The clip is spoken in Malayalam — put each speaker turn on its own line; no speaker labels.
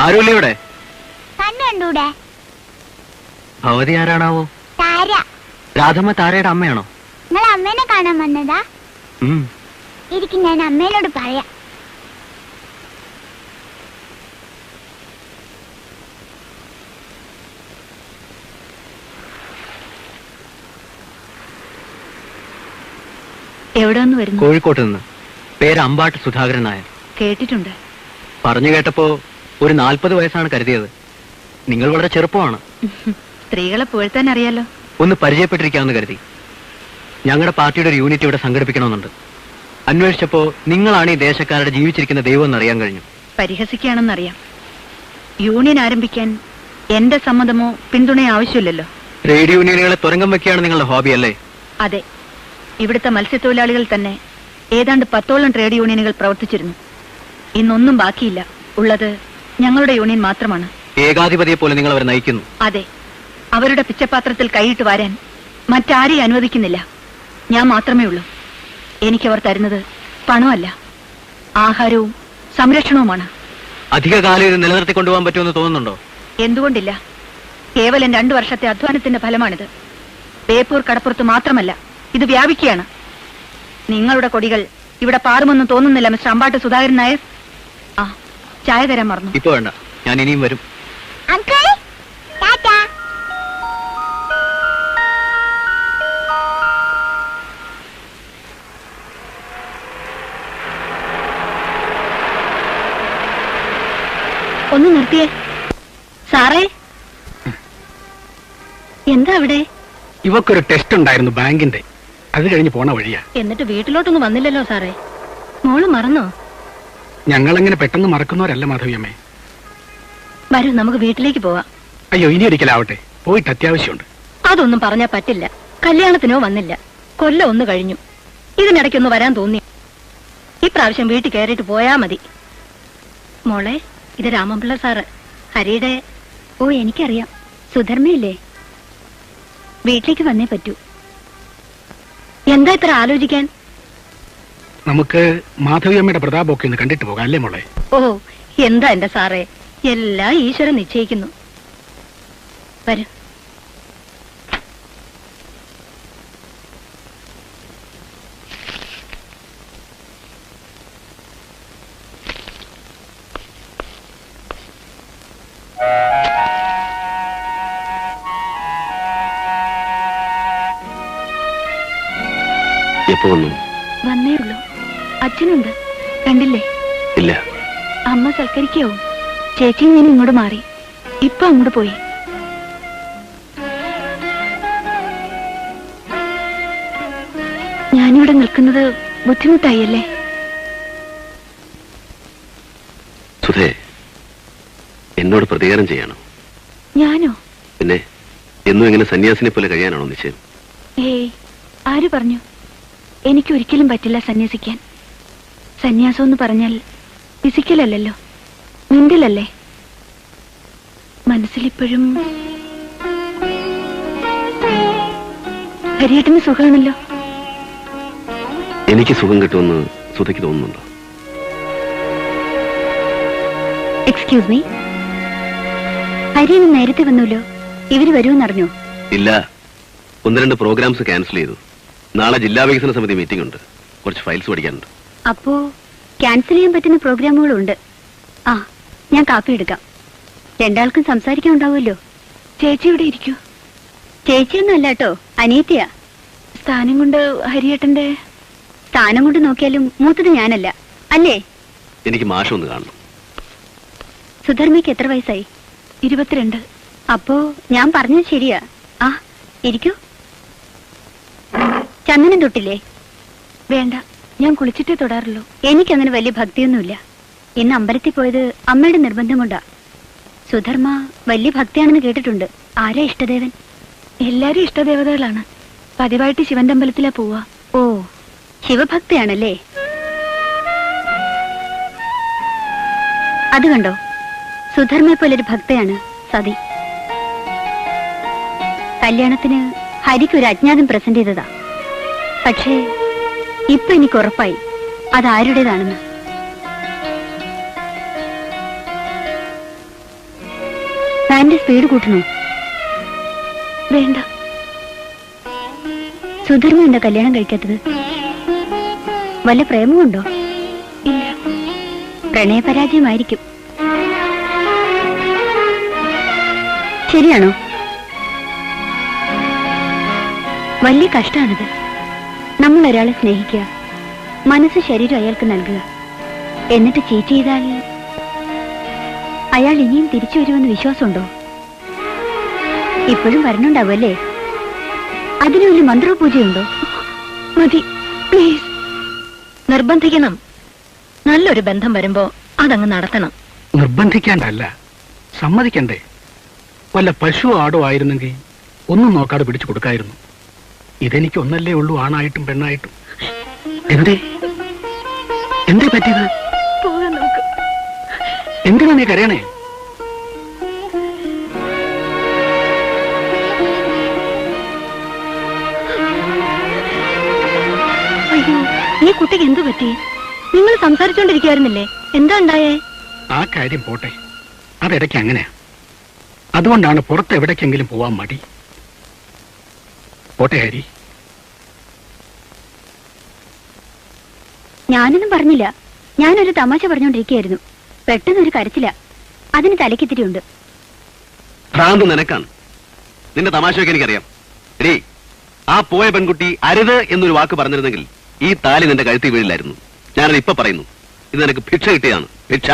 ആരുമില്ല ഇവിടെ?
കണ്ണൂടെ.
ഭവതി ആരാണാവോ?
താര.
രാധമ്മ താരയുടെ അമ്മയാണോ?
നിങ്ങൾ അമ്മേനെ കാണാൻ വന്നതാ? ഇരിക്കും, ഞാൻ അമ്മേനോട് പറയാം.
എവിടെ നിന്ന് വരുന്നു?
കോഴിക്കോട്ട് നിന്ന്. പേര് അമ്പാട്ട് സുധാകരൻ നായർ.
കേട്ടിട്ടുണ്ട്.
പറഞ്ഞു കേട്ടപ്പോ ഒരു 40 വയസ്സാണ് കരുതിയത്. നിങ്ങൾ വളരെ ചെറുപ്പമാണ്.
സ്ത്രീകളെ പുകഴ്ത്താൻ അറിയാലോ.
ഒന്ന് പരിചയപ്പെട്ടിരിക്കാമെന്ന് കരുതി. ഞങ്ങളുടെ പാർട്ടിയുടെ ഒരു യൂണിറ്റ് ഇവിടെ സംഘടിപ്പിക്കണമെന്നുണ്ട്. അന്വേഷിച്ചപ്പോ നിങ്ങളാണ് ഈ ദേശക്കാരുടെ ജീവിച്ചിരിക്കുന്ന ദൈവം എന്നറിയാൻ കഴിഞ്ഞു.
പരിഹസിക്കുകയാണെന്നറിയാം. യൂണിയൻ ആരംഭിക്കാൻ എന്റെ സമ്മതമോ പിന്തുണയോ ആവശ്യമില്ലല്ലോ.
ട്രേഡ് യൂണിയനുകളെ തുരങ്കം വെക്കുകയാണ് നിങ്ങളുടെ ഹോബി അല്ലേ?
അതെ. ഇവിടുത്തെ മത്സ്യത്തൊഴിലാളികൾ തന്നെ ഏതാണ്ട് 10ഓളം ട്രേഡ് യൂണിയനുകൾ പ്രവർത്തിച്ചിരുന്നു. ഇന്നൊന്നും ബാക്കിയില്ല. ഉള്ളത് ഞങ്ങളുടെ യൂണിയൻ മാത്രമാണ്.
ഏകാധിപതിയെ പോലെ നിങ്ങൾ അവരെ നയിക്കുന്നു.
അതെ. അവരുടെ പിച്ചപാത്രത്തിൽ കൈയിട്ട് വാരാൻ മറ്റാരെയും അനുവദിക്കുന്നില്ല. ഞാൻ മാത്രമേ ഉള്ളൂ. എനിക്കവർ തരുന്നത് പണമല്ല, ആഹാരവും സംരക്ഷണവുമാണ്.
അധികകാലം ഇത് നിലനിർത്തിക്കൊണ്ടുപോകാൻ പറ്റുമെന്ന് തോന്നുന്നുണ്ടോ?
എന്തുകൊണ്ടില്ല? കേവലം 2 വർഷത്തെ അധ്വാനത്തിന്റെ ഫലമാണിത്. ബേപ്പൂർ കടപ്പുറത്ത് മാത്രമല്ല, ഇത് വ്യാപിക്കുകയാണ്. നിങ്ങളുടെ കൊടികൾ ഇവിടെ പാറുമെന്ന് തോന്നുന്നില്ല മിസ്റ്റർ അമ്പാട്ട് സുധാകരൻ നായർ. ആ, ചായ തരാൻ മറന്നു.
ഇപ്പൊ വേണ്ട, ഞാൻ ഇനിയും വരും.
അങ്കിൾ, ടാറ്റാ.
ഒന്ന് നിർത്തിയേ. സാറേ, എന്താ അവിടെ?
ഇവക്കൊരു ടെസ്റ്റ് ഉണ്ടായിരുന്നു ബാങ്കിന്റെ, അത് കഴിഞ്ഞ് പോണ വഴിയാ.
എന്നിട്ട് വീട്ടിലോട്ടൊന്നും വന്നില്ലല്ലോ സാറേ. മോള് മറന്നോ?
ഞങ്ങളങ്ങനെ പെട്ടെന്ന് മറക്കുന്നവരല്ല മാധവിയമ്മേ.
വരൂ, നമുക്ക് വീട്ടിലേക്ക് പോവാം.
അയ്യോ, ഇനി ഒരിക്കലാവട്ടെ, പോയിട്ട് അത്യാവശ്യമുണ്ട്.
അതൊന്നും പറഞ്ഞാ പറ്റില്ല. കല്യാണത്തിനോ വന്നില്ല, കൊല്ലം 1 കഴിഞ്ഞു. ഇതിനിടയ്ക്കൊന്ന് വരാൻ തോന്നി. ഇപ്രാവശ്യം വീട്ടിൽ കയറിയിട്ട് പോയാ മതി. മോളെ, ഇത് രാമപിള്ള സാറ്, ഹരിയുടെ.
ഓ, എനിക്കറിയാം. സുധർമ്മയില്ലേ? വീട്ടിലേക്ക് വന്നേ പറ്റൂ.
എന്താ ഇത്ര ആലോചിക്കാൻ?
നമുക്ക് മാധവിയമ്മയുടെ പ്രതാപമൊക്കെ ഒന്ന് കണ്ടിട്ട് പോകാം, അല്ലേ മോളെ?
ഓ, എന്താ എന്റെ സാറേ, എല്ലാം ഈശ്വരൻ നിശ്ചയിക്കുന്നു. വരൂ.
എപ്പോ വന്നു?
വന്നേ ഉള്ളൂ. അച്ഛനുണ്ട്, കണ്ടില്ലേ?
ഇല്ല.
അമ്മ സൽക്കരിക്കാവും. ചേച്ചി ഞാൻ ഇങ്ങോട്ട് മാറി, ഇപ്പൊ അങ്ങോട്ട് പോയി. ഞാനിവിടെ നിൽക്കുന്നത് ബുദ്ധിമുട്ടായല്ലേ?
സുധേ, എന്നോട് പ്രതികാരം ചെയ്യണോ?
ഞാനോ?
പിന്നെ എന്നും ഇങ്ങനെ സന്യാസിനെ പോലെ കഴിയാനാണോ നിശ്ചയം?
ഏയ്, ആര് പറഞ്ഞു? എനിക്കൊരിക്കലും പറ്റില്ല സന്യസിക്കാൻ. സന്യാസം എന്ന് പറഞ്ഞാൽ ഫിസിക്കലല്ലോ, മെന്റലല്ലേ. മനസ്സിലിപ്പോഴും ഹരിയേട്ടന് സുഖമാണല്ലോ.
എനിക്ക് സുഖം കിട്ടുമെന്ന് സുധയ്ക്ക് തോന്നുന്നുണ്ടോ?
എക്സ്ക്യൂസ് മീ, ഹരിയെന്ന് നേരത്തെ വന്നല്ലോ. ഇവര് വരുമെന്നറിഞ്ഞോ?
ഇല്ല, 1-2 പ്രോഗ്രാംസ് ക്യാൻസൽ ചെയ്തു. നാളെ ജില്ലാ വികസന സമിതി മീറ്റിംഗ് ഉണ്ട്. കുറച്ച് ഫയൽസ് പഠിക്കാനുണ്ട്.
അപ്പോ ക്യാൻസൽ ചെയ്യാൻ പറ്റുന്ന പ്രോഗ്രാമുകളും ഉണ്ട്. ആ, ഞാൻ കാപ്പി എടുക്കാം. രണ്ടാൾക്കും സംസാരിക്കാൻ ഉണ്ടാവുമല്ലോ.
ചേച്ചി ഇവിടെ ഇരിക്കൂ.
ചേച്ചിയൊന്നും അല്ല കേട്ടോ, അനിയത്തിയാ.
സ്ഥാനം കൊണ്ട് ഹരിയേട്ടന്റെ.
സ്ഥാനം കൊണ്ട് നോക്കിയാലും മൂത്തത് ഞാനല്ല, അല്ലേ?
എനിക്ക് മാഷ് ഒന്ന് കാണണം.
സുധർമ്മയ്ക്ക് എത്ര വയസ്സായി?
22.
അപ്പോ ഞാൻ പറഞ്ഞത് ശരിയാ. ആ, ഇരിക്കൂ. ചന്ദനം തൊട്ടില്ലേ?
വേണ്ട, ഞാൻ കുളിച്ചിട്ടേ തൊടാറുള്ളൂ.
എനിക്കങ്ങനെ വലിയ ഭക്തിയൊന്നുമില്ല. ഇന്ന് അമ്പലത്തിൽ പോയത് അമ്മയുടെ നിർബന്ധം കൊണ്ടാ. സുധർമ്മ വലിയ ഭക്തിയാണെന്ന് കേട്ടിട്ടുണ്ട്. ആരാ ഇഷ്ടദേവൻ?
എല്ലാരും ഇഷ്ടദേവതകളാണ്. പതിവായിട്ട് ശിവന്റെ അമ്പലത്തിലാ പോവാ.
ഓ, ശിവഭക്തിയാണല്ലേ? അത് കണ്ടോ, സുധർമ്മയെ പോലൊരു ഭക്തയാണ് സതി. കല്യാണത്തിന് ഹരിക്ക് ഒരു അജ്ഞാതം പ്രസന്റ് ചെയ്തതാ. പക്ഷേ ഇപ്പൊ എനിക്ക് ഉറപ്പായി അതാരുടേതാണെന്ന്. ഫാനിന്റെ സ്പീഡ് കൂട്ടണോ? വേണ്ട. സുധർമ്മ എന്താ കല്യാണം കഴിക്കാത്തത്? വല്ല പ്രേമമുണ്ടോ? ഇല്ല. പ്രണയപരാജയമായിരിക്കും. ശരിയാണോ? വലിയ കഷ്ടാണിത്. നമ്മൾ ഒരാളെ സ്നേഹിക്കുക, മനസ്സ് ശരീരം അയാൾക്ക് നൽകുക, എന്നിട്ട് ചീറ്റ് ചെയ്താൽ അയാൾ ഇനിയും തിരിച്ചു വരുമെന്ന് വിശ്വാസമുണ്ടോ? ഇപ്പോഴും വരണുണ്ടാവുമല്ലേ? അതിന് വലിയ മന്ത്രപൂജയുണ്ടോ?
മതി, പ്ലീസ്. നിർബന്ധിക്കണം. നല്ലൊരു ബന്ധം വരുമ്പോ അതങ്ങ് നടത്തണം.
നിർബന്ധിക്കാണ്ടല്ല, സമ്മതിക്കണ്ടേ? വല്ല പശു ആടോ ആയിരുന്നെങ്കിൽ ഒന്നും നോക്കാതെ പിടിച്ചു കൊടുക്കായിരുന്നു. ഇതെനിക്ക് ഒന്നല്ലേ ഉള്ളൂ, ആണായിട്ടും പെണ്ണായിട്ടും. എന്തേ എന്തേ പറ്റിയത്?
പോകാൻ നമുക്ക്.
എന്തിനാ നീ കരയണേ?
അയ്യോ, ഈ കുട്ടിക്ക് എന്തു പറ്റി? നിങ്ങൾ സംസാരിച്ചോണ്ടിരിക്കുവായിരുന്നില്ലേ? എന്താ ഉണ്ടായേ?
ആ കാര്യം പോട്ടെ, അതിടയ്ക്ക് അങ്ങനെയാ. അതുകൊണ്ടാണ് പുറത്ത് എവിടേക്കെങ്കിലും പോവാൻ മടി. പോട്ടെ ഹരി.
ഞാനൊന്നും പറഞ്ഞില്ല. ഞാനൊരു തമാശ പറഞ്ഞുകൊണ്ടിരിക്കുകയായിരുന്നു. പെട്ടെന്നൊരു കരച്ചില്ല. അതിന് തലക്കിത്തിരിയുണ്ട്.
ഭ്രാന്ത് നിനക്കാണ്. നിന്റെ തമാശയൊക്കെ എനിക്കറിയാം. എടീ, ആ പോയ പെൺകുട്ടി അരുത് എന്നൊരു വാക്ക് പറഞ്ഞിരുന്നെങ്കിൽ ഈ താലി നിന്റെ കഴുത്തിൽ വീഴില്ലായിരുന്നു. ഞാനത് ഇപ്പൊ പറയുന്നു. ഇത് നിനക്ക് ഭിക്ഷ കിട്ടിയതാണ്. ഭിക്ഷ.